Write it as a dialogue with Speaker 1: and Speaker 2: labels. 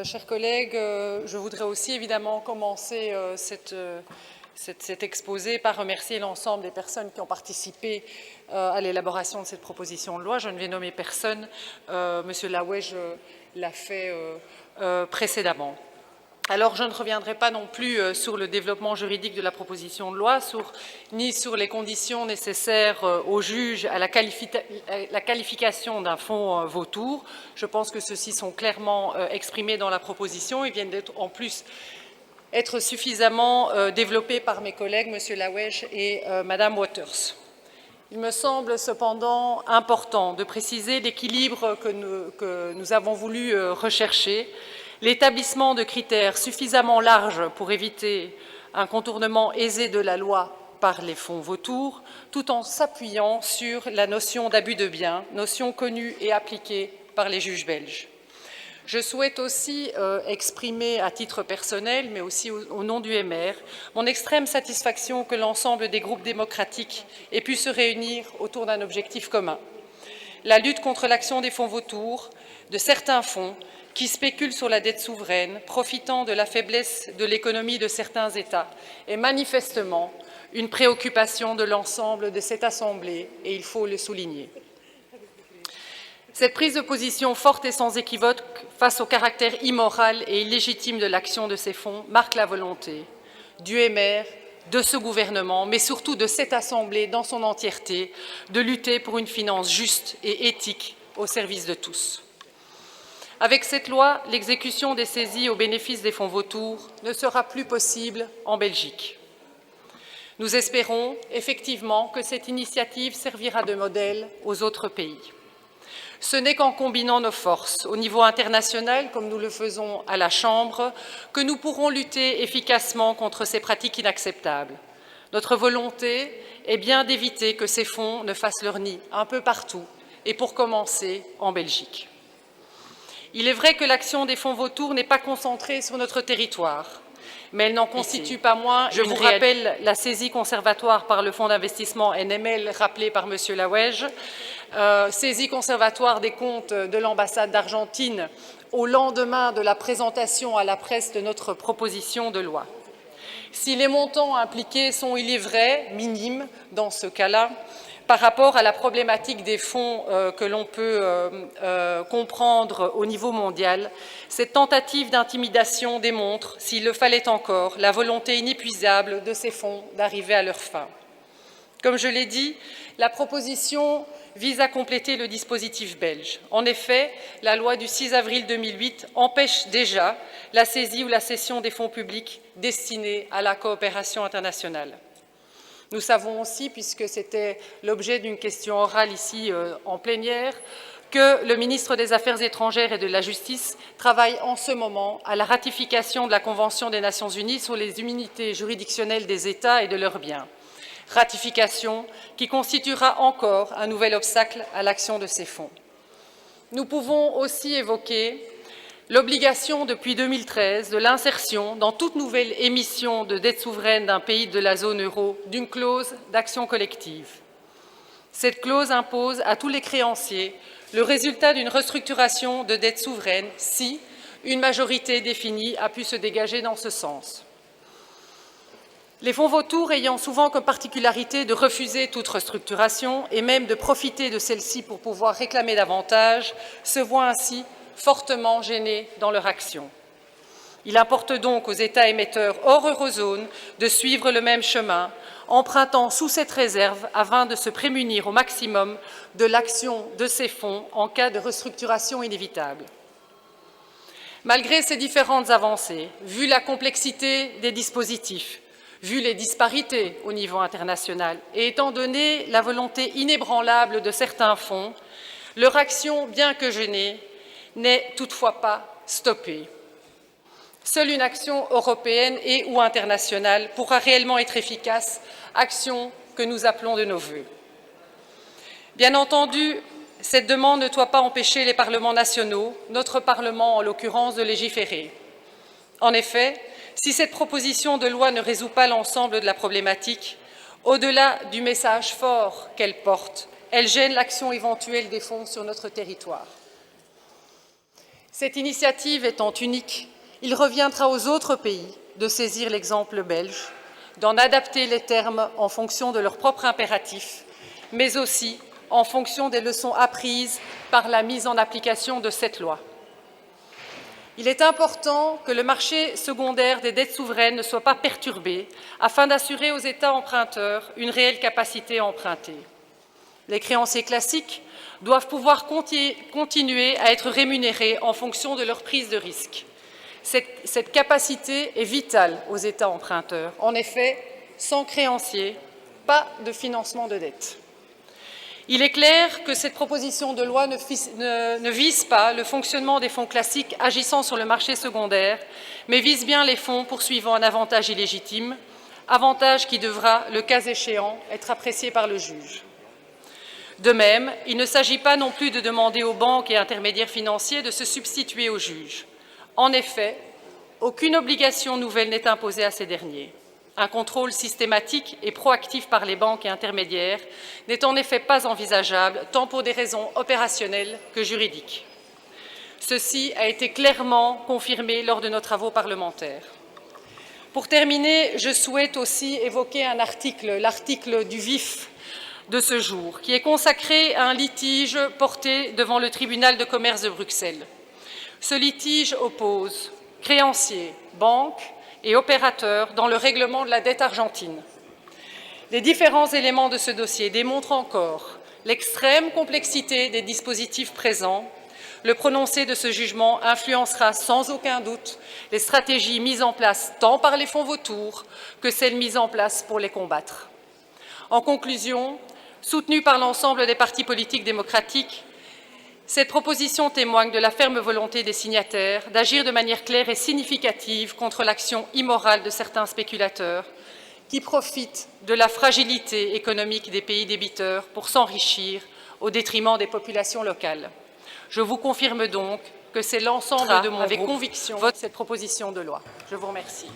Speaker 1: Chers collègues, je voudrais aussi évidemment commencer cet exposé par remercier l'ensemble des personnes qui ont participé à l'élaboration de cette proposition de loi. Je ne vais nommer personne, Monsieur Lawège l'a fait précédemment. Alors, je ne reviendrai pas non plus sur le développement juridique de la proposition de loi, ni sur les conditions nécessaires aux juges à la qualification d'un fonds vautour. Je pense que ceux-ci sont clairement exprimés dans la proposition et viennent en plus être suffisamment développés par mes collègues, M. Lawège et Mme Waters. Il me semble cependant important de préciser l'équilibre que nous avons voulu rechercher, l'établissement de critères suffisamment larges pour éviter un contournement aisé de la loi par les fonds vautours, tout en s'appuyant sur la notion d'abus de biens, notion connue et appliquée par les juges belges. Je souhaite aussi exprimer à titre personnel, mais aussi au nom du MR, mon extrême satisfaction que l'ensemble des groupes démocratiques aient pu se réunir autour d'un objectif commun. La lutte contre l'action des fonds vautours, de certains fonds qui spéculent sur la dette souveraine, profitant de la faiblesse de l'économie de certains États, est manifestement une préoccupation de l'ensemble de cette Assemblée, et il faut le souligner. Cette prise de position forte et sans équivoque face au caractère immoral et illégitime de l'action de ces fonds marque la volonté du MR, de ce gouvernement, mais surtout de cette Assemblée dans son entièreté, de lutter pour une finance juste et éthique au service de tous. Avec cette loi, l'exécution des saisies au bénéfice des fonds vautours ne sera plus possible en Belgique. Nous espérons effectivement que cette initiative servira de modèle aux autres pays. Ce n'est qu'en combinant nos forces au niveau international, comme nous le faisons à la Chambre, que nous pourrons lutter efficacement contre ces pratiques inacceptables. Notre volonté est bien d'éviter que ces fonds ne fassent leur nid un peu partout, et pour commencer, en Belgique. Il est vrai que l'action des fonds vautours n'est pas concentrée sur notre territoire, mais elle n'en constitue pas moins. Je vous rappelle la saisie conservatoire par le fonds d'investissement NML, rappelée par M. Lawège, saisie conservatoire des comptes de l'ambassade d'Argentine au lendemain de la présentation à la presse de notre proposition de loi. Si les montants impliqués sont, il est vrai, minimes dans ce cas-là, par rapport à la problématique des fonds que l'on peut comprendre au niveau mondial, cette tentative d'intimidation démontre, s'il le fallait encore, la volonté inépuisable de ces fonds d'arriver à leur fin. Comme je l'ai dit, la proposition vise à compléter le dispositif belge. En effet, la loi du 6 avril 2008 empêche déjà la saisie ou la cession des fonds publics destinés à la coopération internationale. Nous savons aussi, puisque c'était l'objet d'une question orale ici en plénière, que le ministre des Affaires étrangères et de la Justice travaille en ce moment à la ratification de la Convention des Nations unies sur les immunités juridictionnelles des États et de leurs biens. Ratification qui constituera encore un nouvel obstacle à l'action de ces fonds. Nous pouvons aussi évoquer l'obligation depuis 2013 de l'insertion dans toute nouvelle émission de dette souveraine d'un pays de la zone euro d'une clause d'action collective. Cette clause impose à tous les créanciers le résultat d'une restructuration de dette souveraine si une majorité définie a pu se dégager dans ce sens. Les fonds vautours ayant souvent comme particularité de refuser toute restructuration et même de profiter de celle-ci pour pouvoir réclamer davantage, se voient ainsi fortement gênés dans leur action. Il importe donc aux États émetteurs hors eurozone de suivre le même chemin, empruntant sous cette réserve afin de se prémunir au maximum de l'action de ces fonds en cas de restructuration inévitable. Malgré ces différentes avancées, vu la complexité des dispositifs, vu les disparités au niveau international et étant donné la volonté inébranlable de certains fonds, leur action, bien que gênée, n'est toutefois pas stoppée. Seule une action européenne et ou internationale pourra réellement être efficace, action que nous appelons de nos vœux. Bien entendu, cette demande ne doit pas empêcher les parlements nationaux, notre Parlement en l'occurrence, de légiférer. En effet, si cette proposition de loi ne résout pas l'ensemble de la problématique, au-delà du message fort qu'elle porte, elle gêne l'action éventuelle des fonds sur notre territoire. Cette initiative étant unique, il reviendra aux autres pays de saisir l'exemple belge, d'en adapter les termes en fonction de leurs propres impératifs, mais aussi en fonction des leçons apprises par la mise en application de cette loi. Il est important que le marché secondaire des dettes souveraines ne soit pas perturbé afin d'assurer aux États emprunteurs une réelle capacité à emprunter. Les créanciers classiques doivent pouvoir continuer à être rémunérés en fonction de leur prise de risque. Cette capacité est vitale aux États emprunteurs. En effet, sans créanciers, pas de financement de dette. Il est clair que cette proposition de loi ne vise pas le fonctionnement des fonds classiques agissant sur le marché secondaire, mais vise bien les fonds poursuivant un avantage illégitime, avantage qui devra, le cas échéant, être apprécié par le juge. De même, il ne s'agit pas non plus de demander aux banques et intermédiaires financiers de se substituer aux juges. En effet, aucune obligation nouvelle n'est imposée à ces derniers. Un contrôle systématique et proactif par les banques et intermédiaires n'est en effet pas envisageable, tant pour des raisons opérationnelles que juridiques. Ceci a été clairement confirmé lors de nos travaux parlementaires. Pour terminer, je souhaite aussi évoquer un article, l'article du vif de ce jour, qui est consacré à un litige porté devant le tribunal de commerce de Bruxelles. Ce litige oppose créanciers, banques et opérateurs dans le règlement de la dette argentine. Les différents éléments de ce dossier démontrent encore l'extrême complexité des dispositifs présents. Le prononcé de ce jugement influencera sans aucun doute les stratégies mises en place tant par les fonds vautours que celles mises en place pour les combattre. En conclusion, soutenue par l'ensemble des partis politiques démocratiques, cette proposition témoigne de la ferme volonté des signataires d'agir de manière claire et significative contre l'action immorale de certains spéculateurs qui profitent de la fragilité économique des pays débiteurs pour s'enrichir au détriment des populations locales. Je vous confirme donc que c'est l'ensemble de mon groupe avec conviction vote cette proposition de loi. Je vous remercie.